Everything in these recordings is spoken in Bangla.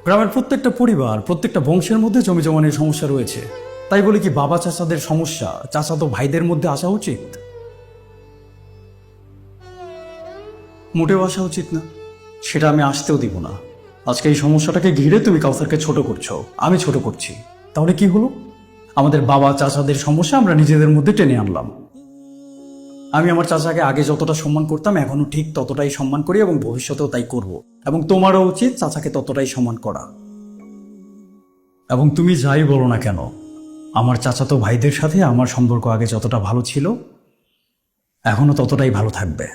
গ্রামের প্রত্যেকটা পরিবার, প্রত্যেকটা বংশের মধ্যে জমি জমা নিয়ে সমস্যা রয়েছে। তাই বলে কি বাবা চাচাদের সমস্যা চাচাতো ভাইদের মধ্যে আসা উচিত? মোটেও আসা উচিত না। সেটা আমি আসতেও দিব না। আজকে এই সমস্যাটাকে ঘিরে তুমি কাউসারকে ছোট করছো, আমি ছোট করছি। তাহলে কি হলো? আমাদের বাবা চাচাদের সমস্যা আমরা নিজেদের মধ্যে টেনে আনলাম। আমি আমার চাচাকে আগে যতটা সম্মান করতাম এখনো ঠিক ততটাই সম্মান করি এবং ভবিষ্যতেও তাই করব। এবং তোমারও উচিত চাচাকে ততটাই সম্মান করা। এবং তুমি যাই বলো না কেন, আমার চাচাতো ভাইদের সাথে আমার সম্পর্ক আগে যতটা ভালো ছিল এখনো ততটাই ভালো থাকবে।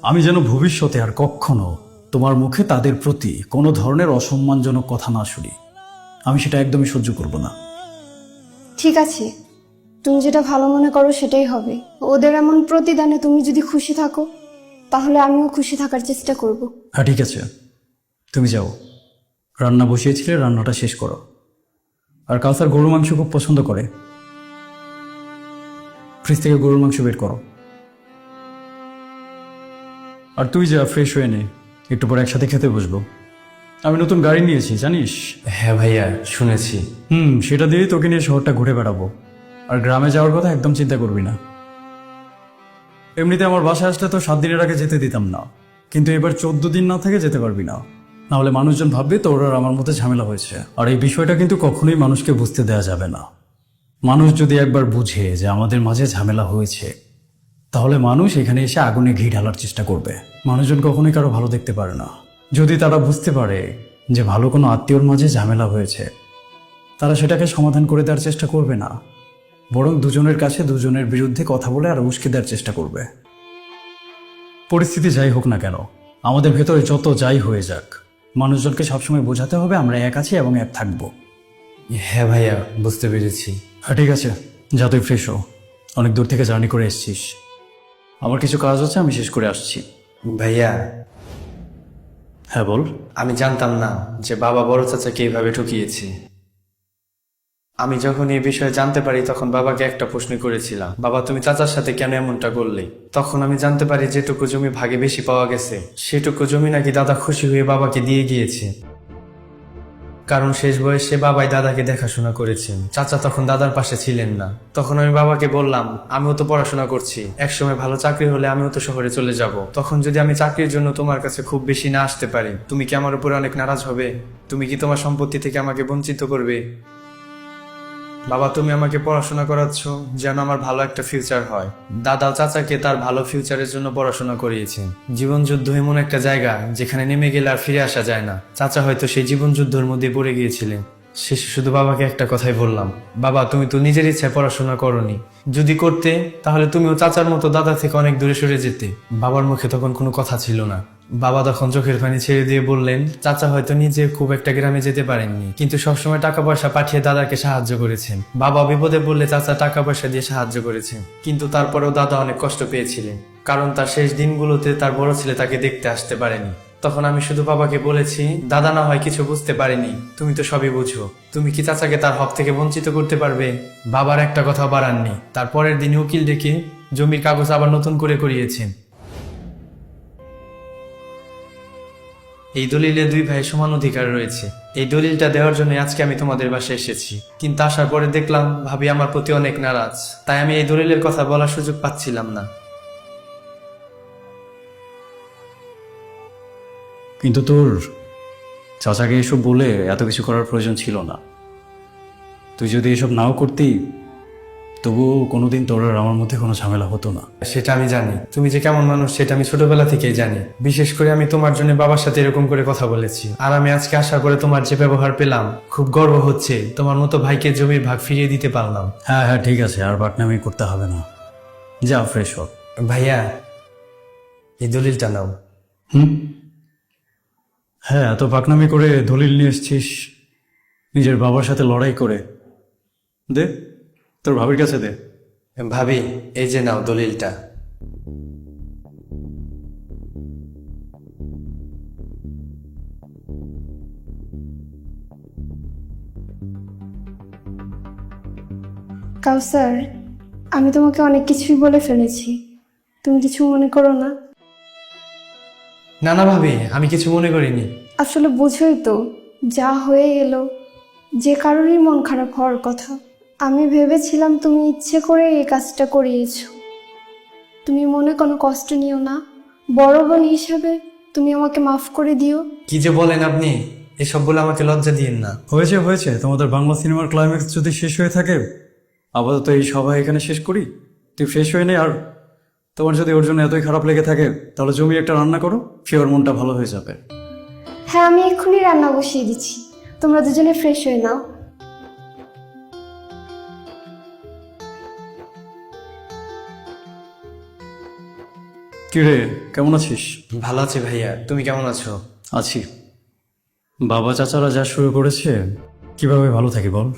আমি যেন ভবিষ্যতে আর কখনো তোমার মুখে তাদের প্রতি কোনো ধরনের অসম্মানজনক কথা না শুনি। আমি সেটা একদমই সহ্য করব না। ঠিক আছে, তুমি যেটা ভালো মনে করো সেটাই হবে। ওদের এমন প্রতিদানে তুমি যদি খুশি থাকো তাহলে আমিও খুশি থাকার চেষ্টা করব। হ্যাঁ ঠিক আছে, তুমি যাও। রান্না বসিয়েছিলে, রান্নাটা শেষ করো। আর কাউসার গরুর মাংস খুব পছন্দ করে, ফ্রিজ থেকে গরুর মাংস বের করো। আর তুই যা, ফ্রেশ হয়ে নে, একটু পর একসাথে খেতে বসবো। আমি নতুন গাড়ি নিয়েছি জানিস? হ্যাঁ ভাইয়া, শুনেছি। সেটা দিয়েই তোকে নিয়ে শহরটা ঘুরে বেড়াবো। আর গ্রামে যাওয়ার কথা একদম চিন্তা করবি না। এমনিতে আমার বাসায় আসলে তো 7 দিনের আগে যেতে দিতাম না, কিন্তু এবার 14 দিন না থেকে যেতে পারবি না। নাহলে মানুষজন ভাববে তোর আর আমার মধ্যে ঝামেলা হয়েছে। আর এই বিষয়টা কিন্তু কখনোই মানুষকে বুঝতে দেওয়া যাবে না। মানুষ যদি একবার বুঝে যে আমাদের মাঝে ঝামেলা হয়েছে, তাহলে মানুষ এখানে এসে আগুনে ঘি ঢালার চেষ্টা করবে। মানুষজন কখনোই কারো ভালো দেখতে পারে না। যদি তারা বুঝতে পারে যে ভালো কোনো আত্মীয়র মাঝে ঝামেলা হয়েছে, তারা সেটাকে সমাধান করে দেওয়ার চেষ্টা করবে না, বরং দুজনের কাছে দুজনের বিরুদ্ধে কথা বলে আর উস্কে দেওয়ার চেষ্টা করবে। পরিস্থিতি যাই হোক না কেন, আমাদের ভেতরে যত যাই হয়ে যাক, মানুষজনকে সবসময় বোঝাতে হবে আমরা এক আছি এবং এক থাকবো। হ্যাঁ ভাইয়া, বুঝতে পেরেছি। হ্যাঁ ঠিক আছে, যা তুই ফ্রেশ হো। অনেক দূর থেকে জার্নি করে এসেছিস। আমার কিছু কাজ আছে, আমি শেষ করে আসছি। ভাইয়া, হ্যাঁ বল। আমি জানতাম না যে বাবা বড় চাচাকে এইভাবে ঠকিয়েছে। আমি যখন এই বিষয়ে জানতে পারি তখন বাবাকে একটা প্রশ্ন করেছিলাম, বাবা তুমি চাচার সাথে কেন এমনটা করলে? তখন আমি জানতে পারি যেটুকু জমি ভাগে বেশি পাওয়া গেছে সেটুকু জমি নাকি দাদা খুশি হয়ে বাবাকে দিয়ে গিয়েছে। কারণ শেষ বয়সে বাবাই দাদাকে দেখাশোনা করেছেন, চাচা তখন দাদার পাশে ছিলেন না। তখন আমি বাবাকে বললাম, আমিও তো পড়াশোনা করছি, একসময় ভালো চাকরি হলে আমিও তো শহরে চলে যাব। তখন যদি আমি চাকরির জন্য তোমার কাছে খুব বেশি না আসতে পারি, তুমি কি আমার উপরে অনেক নারাজ হবে? তুমি কি তোমার সম্পত্তি থেকে আমাকে বঞ্চিত করবে? বাবা তুমি আমাকে পড়াশোনা করাচ্ছ যেন আমার ভালো একটা ফিউচার হয়। দাদা চাচাকে তার ভালো ফিউচারের জন্য পড়াশোনা করিয়েছেন। জীবন যুদ্ধ এমন একটা জায়গা যেখানে নেমে গেলে আর ফিরে আসা যায় না। চাচা হয়তো সেই জীবন যুদ্ধের মধ্যে পড়ে গিয়েছিলেন। শেষে শুধু বাবাকে একটা কথাই বললাম, বাবা তুমি তো নিজের ইচ্ছায় পড়াশোনা করনি, যদি করতে তাহলে তুমিও চাচার মতো দাদা থেকে অনেক দূরে সরে যেতে। বাবার মুখে তখন কোনো কথা ছিল না। বাবা তখন চোখের পানি ছেড়ে দিয়ে বললেন, চাচা হয়তো নিজে খুব একটা গ্রামে যেতে পারেননি, কিন্তু সবসময় টাকা পয়সা পাঠিয়ে দাদাকে সাহায্য করেছেন। বাবা বিপদে পড়লে চাচা টাকা পয়সা দিয়ে সাহায্য করেছেন, কিন্তু তারপরেও দাদা অনেক কষ্ট পেয়েছিলেন, কারণ তার শেষ দিনগুলোতে তার বড় ছেলে তাকে দেখতে আসতে পারেনি। তখন আমি শুধু বাবাকে বলেছি, দাদা না হয় কিছু বুঝতে পারেনি, তুমি তো সবই বুঝো, তুমি কি চাচাকে তার হক থেকে বঞ্চিত করতে পারবে? বাবার একটা কথা বাড়াননি, তারপরের দিন উকিল ডেকে জমির কাগজ আবার নতুন করে করিয়েছেন। এই দলিলে 2 ভাইয়ের সমান অধিকার রয়েছে। এই দলিলটা দেওয়ার জন্য আজকে আমি তোমাদের বাসায় এসেছি, কিন্তু আসার পরে দেখলাম ভাবি আমার প্রতি অনেক নারাজ, তাই আমি এই দলিলের কথা বলার সুযোগ পাচ্ছিলাম না। কিন্তু তোর চাচাকে এসব বলে এত কিছু করার প্রয়োজন ছিল না। তুই যদি এসব নাও করতি, তবুও কোনোদিন তোর আর আমার মধ্যে কোনো ঝামেলা হতো না। সেটা আমি জানি, তুমি যে কেমন মানুষ সেটা আমি ছোটবেলা থেকেই জানি। বিশেষ করে আমি তোমার জন্য বাবার সাথে এরকম করে কথা বলেছি, আর আমি আজকে আসার পরে তোমার যে ব্যবহার পেলাম খুব গর্ব হচ্ছে। তোমার মতো ভাইকে জমির ভাগ ফিরিয়ে দিতে পারলাম। হ্যাঁ হ্যাঁ ঠিক আছে, আর বাটনামি করতে হবে না। যা ফ্রেশ হ। ভাইয়া, এই দলিলটা নাও। হ্যাঁ, এত পাকনামি করে দলিল নিয়ে এসছিস, নিজের বাবার সাথে লড়াই করে। দে, তোর ভাবির কাছে দে। ভাবি, এই যে নাও দলিলটা। কাউসার, আমি তোমাকে অনেক কিছুই বলে ফেলেছি, তুমি কিছু মনে করো না? না না ভাবি, আমি কিছু মনে করিনি। আসলে বুঝোই তো, যা হয়ে এলো, যে কারোরই মন খারাপ হওয়ার কথা। আমি ভেবেছিলাম তুমি ইচ্ছে করে এই কাজটা করিয়েছো। তুমি মনে কোনো কষ্ট নিও না, বড় বোন হিসাবে তুমি আমাকে মাফ করে দিও। কি যে বলেন আপনি, এসব বলে আমাকে লজ্জা দিয়েন না। হয়েছে হয়েছে, তোমাদের বাংলা সিনেমার ক্লাইম্যাক্স যদি শেষ হয়ে থাকে, আপাতত এই সভা এখানে শেষ করি। তুই ফ্রেশ হয়ে নে, আর তোমার যদি ওর জন্য এতই খারাপ লেগে থাকে তাহলে জমি একটা রান্না করো, ফিওর মনটা ভালো হয়ে যাবে। হ্যাঁ, আমি এক্ষুনি রান্না বসিয়ে দিচ্ছি, তোমরা দুজনে ফ্রেশ হয়ে নাও। কিরে, কেমন আছিস? ভালো আছি ভাইয়া, তুমি কেমন আছো? আছি। বাবা চাচারা যা শুরু করেছে, কিভাবে ভালো থাকি বল?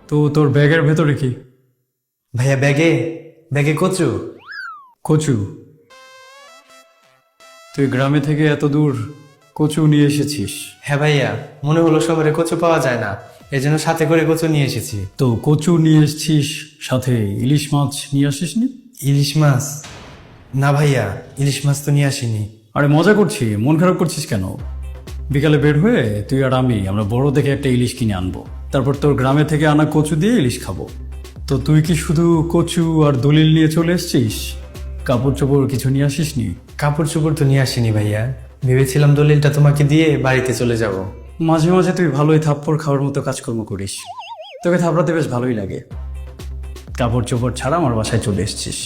তো তোর ব্যাগের ভেতরে কি? ভাইয়া ব্যাগে ব্যাগে কচু। কচু? তুই গ্রামে থেকে এত দূর কচু নিয়ে এসেছিস? হ্যাঁ ভাইয়া, মনে হলো শহরে কচু পাওয়া যায় না, এজন্য সাথে করে কচু নিয়ে এসেছি। তো কচু নিয়ে এসেছিস, সাথে ইলিশ মাছ নিয়ে আসিসনি? ইলিশ মাছ? না ভাইয়া, ইলিশ মাছ তো নিয়ে আসিনি। আরে মজা করছি, মন খারাপ করছিস কেন? বিকালে বের হয়ে তুই আর আমরা বড় দেখে একটা ইলিশ কিনে আনবো, তারপর তোর গ্রামে থেকে আনা কচু দিয়ে ইলিশ খাবো। তো তুই কি শুধু কচু আর দলিল নিয়ে চলে এসেছিস? কাপড় চোপড় কিছু নিয়ে আসিসনি? কাপড় চোপড় তো নিয়ে আসিনি ভাইয়া, ভেবেছিলাম দলিলটা তোমাকে দিয়ে বাড়িতে চলে যাব। মাঝে মাঝে তুই ভালোই থাপ্পড় খাওয়ার মতো কাজকর্ম করিস, তোকে থাপড়াতে বেশ ভালোই লাগে। কাপড় চোপড় ছাড়া আমার বাসায় চলে এসেছিস।